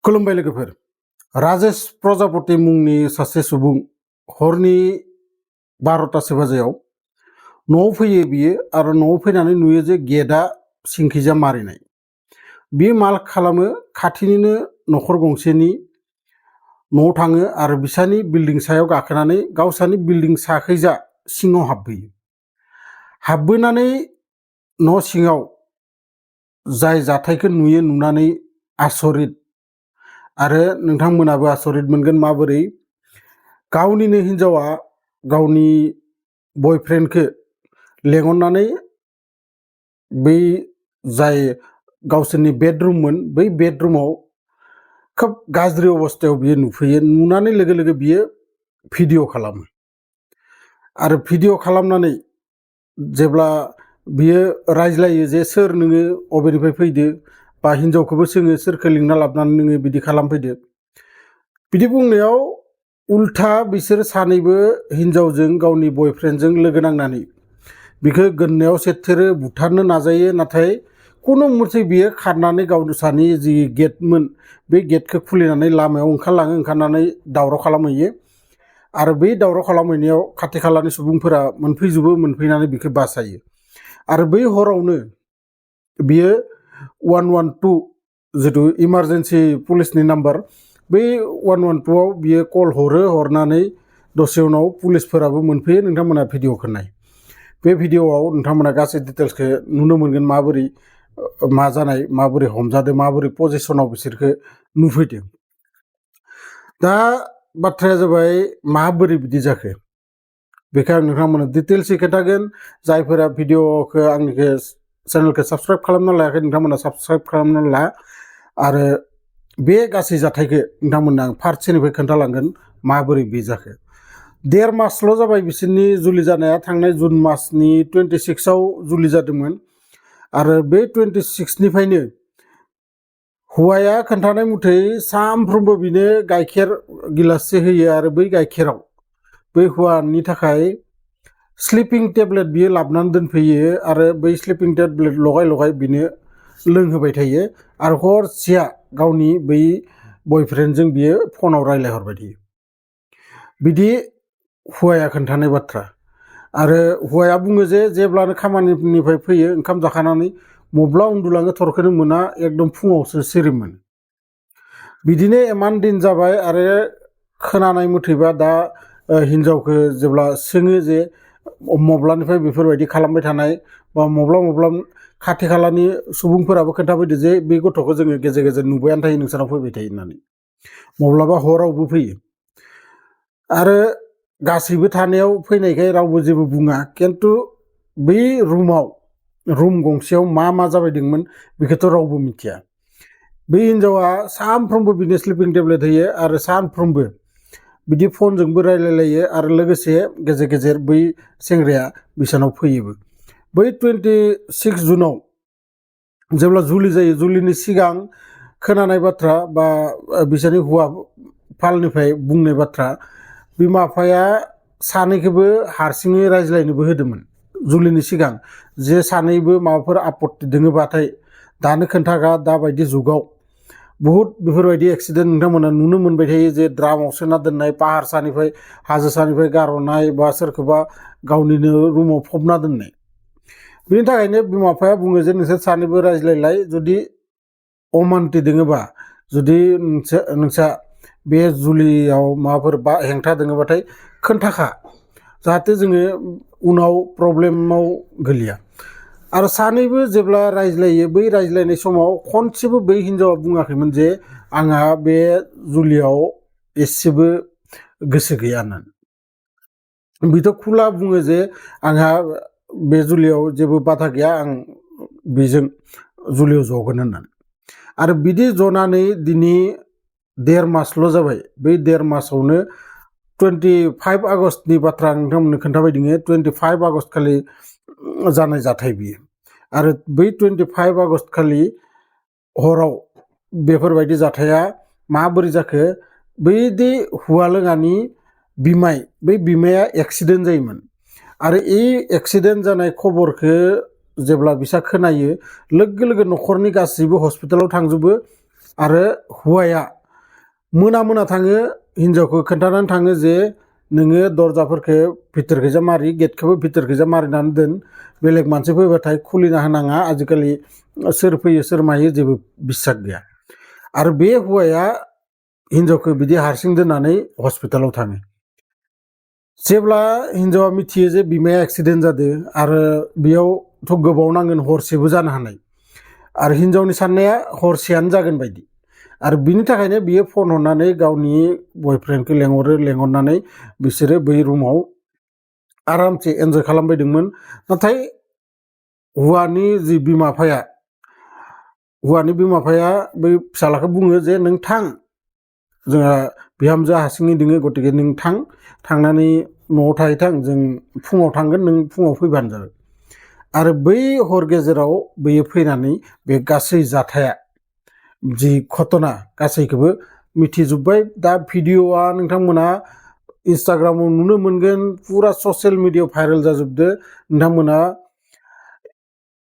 खुलुमबाय लोगोफोर। राजेश प्रजापति मुंनि सासे सुबुं हरनि 12:00 बाजियाव न'आव फैयो बियो आरो न'आव फैनानै नुयो जे गेटआ सिंखिजा मारिनाय। बियो मा खालामो, खाथिनिनो न'खर गंसेनि न'आव थाङो आरो बिसानि बिल्डिं सायाव गाखोनानै गावसानि बिल्डिं साखैजा सिङाव हाबबोयो। हाबबोनानै न' सिङाव जाय जाथायखौ नुयो, नुनानै आसरित आरो नोंथांमोनाबो आसरित मोनगोन माबोरै गावनिनो हिनजावा गावनि बयफ्रेन्डखौ लेंहरनानै बै जाय गावसोरनि बेडरुममोन बै बेडरुमाव खोब गाज्रि अबस्थायाव बियो नुफैयो। नुनानै लोगो लोगो बियो भिडिअ खालामो आरो भिडिअ खालामनानै जेब्ला बियो रायज्लायो जे सोर नोङो, अबेनिफ्राय फैदो, बा हिनजावखौबो सोङो सोरखौ लिंना लाबोनानै नोङो बिदि खालामफैदो। बिदि बुंनायाव उल्था बिसोर सानैबो हिनजावजों गावनि बयफ्रेन्डजों लोगो नांनानै बिखौ गोदनायाव सेथेरो, बुथारनो नाजायो। नाथाय खुनु मथे बियो खारनानै गावसानि जि गेटमोन बे गेटखौ खुलिनानै लामायाव ओंखारलाङो, ओंखारनानै दावराव खालामहैयो। आरो बै दावराव खालामहैनायाव खाथि खालानि सुबुंफोरा मोनफैजोबो, मोनफैनानै बिखौ बासायो। आरो बै हरावनो बियो 112 जिथु इमारजेन्सि पुलिसनि नाम्बार, बै 112आव बियो कल हरो। हरनानै दसे उनाव पुलिसफोराबो मोनफैयो। नोंथांमोना भिडिअखौ नाय। बे भिडिअआव नोंथांमोना गासै डिटेल्सखौ नुनो मोनगोन, माबोरै मा जानाय, माबोरै हमजादों, माबोरै पजिशनाव बिसोरखौ नुफैदों। दा बाथ्राया जाबाय माबोरै बिदि जाखो बेखौ आं नोंथांमोना डिटेल्सै खोन्थागोन। जायफोरा भिडिअखौ आंनिखौ चेनेलखौ साबस्क्राइब खालामना लायाखै नोंथांमोना साबस्क्राइब खालामना ला। आरो बे गासै जाथायखौ नोंथांमोना आं फार्स्टनिफ्राय खोन्थालांगोन माबोरै बे जाखो। 1.5 मासल' जाबाय बिसोरनि जुलि जानाया। थांनाय जुन मासनि 26आव जुलि जादोंमोन। आरो बे 26निफ्रायनो हौवाया खोन्थानाय मथै सानफ्रोमबो बिनो गाइखेर गिलाससे होयो आरो बै गाइखेराव बै हौवानि थाखाय स्लिपिं टेब्लेट बियो लाबोनानै दोनफैयो आरो बै स्लिपिं टेब्लेट लगाय लगाय बिनो लोंहोबाय थायो। आरो हरसेया गावनि बै बयफ्रेन्डजों बियो फनाव रायज्लायहरबाय थायो। बिदि हौवाया खोन्थानाय बाथ्रा। आरो हौवाया बुङो जे जेब्लानो खामानिनिफ्राय फैयो ओंखाम जाखानानै मब्ला उन्दुलाङो थरखौनो मोना, एकदम फुङावसो सिरिमोन। बिदिनो इमान दिन जाबाय। आरो खोनानाय मथैबा दा हिनजावखौ जेब्ला सोङो जे मब्लानिफ्राय बेफोरबायदि खालामबाय थानाय, बा मब्ला खाथि खालानि सुबुंफोराबो खोन्थाफैदो जे बे गथ'खौ जोङो गेजेर गेजेर नुबायानो थायो, नोंसानाव फैबाय थायो होननानै। मब्लाबा हरावबो फैयो। आरो गासैबो थानायाव फैनायखाय रावबो जेबो बुङा, खिन्थु बै रुम गंसेयाव मा जाबायदोंमोन बेखौथ' रावबो मिथिया। बै हिनजावा सानफ्रोमबो बिनो स्लिपिं टेब्लेट होयो आरो सानफ्रोमबो बिदि फनजोंबो रायलायलायो आरो लोगोसे गेजेर गेजेर बै सेंग्राया बिसानाव फैयोबो। बै 26 जुनाव जेब्ला जुलि जायो, जुलिनि सिगां खोनानाय बाथ्रा बा बिसोरनि हौवा फालनिफ्राय बुंनाय बाथ्रा, बिमा बिफाया सानैखौबो हारसिङै रायज्लायनोबो होदोंमोन जुलिनि सिगां, जे सानैबो माबाफोर आपत्ति दोङोबाथाय दानो खोन्थागा। दाबायदि जुगाव बुहुद बेफोरबायदि एक्सिडेन्ट नोंथांमोना नुनो मोनबाय थायो, जे द्रामाव सोना दोननाय, पाहार सानिफ्राय हाजो सानिफ्राय गारहरनाय, बा सोरखौबा गावनिनो रुमाव फबना दोननाय। बिनि थाखायनो बिमा बिफाया बुङो जे नोंसोर सानैबो रायज्लायलाय, जुदि अमान्ति दोङोबा, जुदि नोंसा बे जुलियाव माबाफोर हेंथा दोङोबाथाय खोन्थाखा, जाहाथे जोङो उनाव प्रब्लेमाव गोलैया। आरो सानैबो जेब्ला रायज्लायो, बै रायज्लायनाय समाव खनसेबो बै हिनजावा बुङाखैमोन जे आंहा बे जुलियाव एसेबो गोसो गैया होननानै। बिथ' खुला बुङो जे आंहा बे जुलियाव जेबो बाधा गैया, आं बेजों जुलियाव जगोन होननानै। आरो बिदि जनानै दिनै 1.5 मासल' जाबाय। बै 1.5 मासावनो 25 आगस्टनि बाथ्रा नोंथांमोननो खोन्थाबाय दोङो। 25 आगस्ट खालि जानाय जाथाय बियो। आरो बै 25 आगस्ट खालि हराव बेफोरबायदि जाथाया माबोरै जाखो, बैदि हौवा लोङानि बिमाय, बै बिमाया एक्सिडेन्ट जायोमोन। आरो এই एक्सिडेन्ट जानाय खबरखौ जेब्ला बिसा खोनायो, लोगो लोगो न'खरनि गासैबो हस्पिटालाव थांजोबो आरो हौवाया मोना मोना थाङो हिनजावखौ खोन्थानानै थाङो जे नोङो दरजाफोरखौ भितरखैजा मारि गेटखौबो भितरखैजा मारिनानै दोन बेलेग मानसि फैबाथाय खुलिना होनाङा आजिखालि सोर फैयो सोर मायो जेबो बिसास गैया आरो बे हौवाया हिनजावखौ बिदि हारसिं दोननानै हस्पिटालाव थाङो जेब्ला हिनजावा मिथियो जे बिमाया एक्सिडेन्ट जादों आरो बेयावथ' गोबाव नांगोन हरसेबो जानो हानाय आरो हिनजावनि साननाया हरसेयानो जागोन बायदि आरो बिनि थाखायनो बियो फन हरनानै गावनि बयफ्रेन्डखौ लेंहरनानै बिसोरो बै रुमाव आरामसे एन्जय खालामबायदोंमोन नाथाय हौवानि जि बिमा बिफाया बै फिसालाखौ बुङो जे नों थां जोंहा बिहामजो हारसिङै दोङो गतिके नों थांनानै न'आव थाहैथां जों फुङाव थांगोन नों फुङाव फैबानो जाबाय आरो बै हर गेजेराव बैयो फैनानै बे गासै जाथाया जि घटना गासैखौबो मिथिजोब्बाय दा भिडिअ'आ नोंथांमोना इन्स्टाग्रामाव नुनो मोनगोन फुरा ससियेल मिडियायाव भाइरेल जाजोबदो नोंथांमोना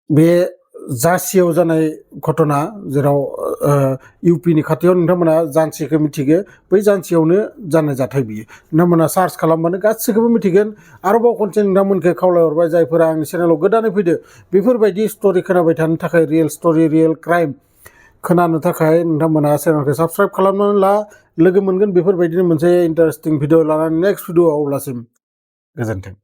बे जासियाव जानाय घटना जेराव इउपिनि खाथियाव नोंथांमोना जानसिखौ मिथिगो बै जानसियावनो जानाय जाथाय बियो नोंथांमोना सार्च खालामबानो गासैखौबो मिथिगोन आरोबाव खनसे नोंथांमोनखौ खावलायहरबाय जायफोरा आंनि चेनेलाव गोदानै फैदो बेफोरबायदि स्ट'रि खोनाबाय थानो थाखाय रियेल स्ट'रि रियेल क्राइम खोनानो थाखाय नोंथांमोना चेनेलखौ साबस्क्राइब खालामनानै ला लोगो मोनगोन बेफोरबायदिनो मोनसे इन्टारेस्टिं भिडिअ लानानै नेक्स्ट भिडिअ अब्लासिम गोजोन्थों।